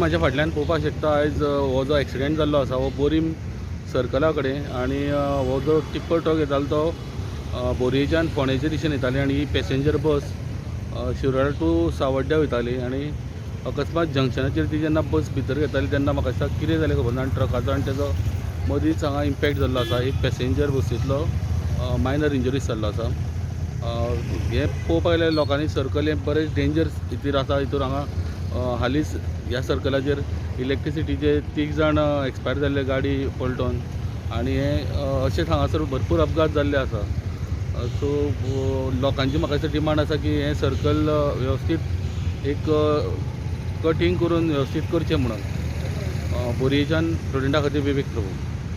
म्हाज्या फाटल्यान पळोवपाक शकता आयज हो जो एक्सिडेंट जाल्लो आसा हो बोरीम सर्कला कडेन आनी हो जो टिप्पर ट्रक येतालो तो बोरयेच्यान फोंडेचे दिशेन येताली आनी ही पॅसेंजर बस शिरोडा टू सावड्ड्या वयताली आनी अकस्मात जंक्शनाचेर ती जेन्ना बस भितर घेताली तेन्ना म्हाका दिसता कितें जालें खबर ना आनी ट्रकाचो आनी तेजो मदींच हांगा इम्पॅक्ट जाल्लो आसा. एक पॅसेंजर बसींतलो मायनर इंजरीज जाल्लो आसा. हे पळोवपाक गेल्यार लोकांनी सर्कल हें बरें डेंजर हितूर आसा. हितूर हांगा हालींच ह्या सर्कलाचेर इलेक्ट्रिसिटीचे 3 जाण एक्सपायर जाल्ले गाडी पलटोन आनी हे अशेंच हांगासर भरपूर अपघात जाल्ले आसा. सो लोकांची म्हाका दिसता डिमांड आसा की हे सर्कल वेवस्थीत एक कटींग करून वेवस्थीत करचें म्हणून. बोरयेच्यान स्टुडंटा खातीर विवेक प्रभू.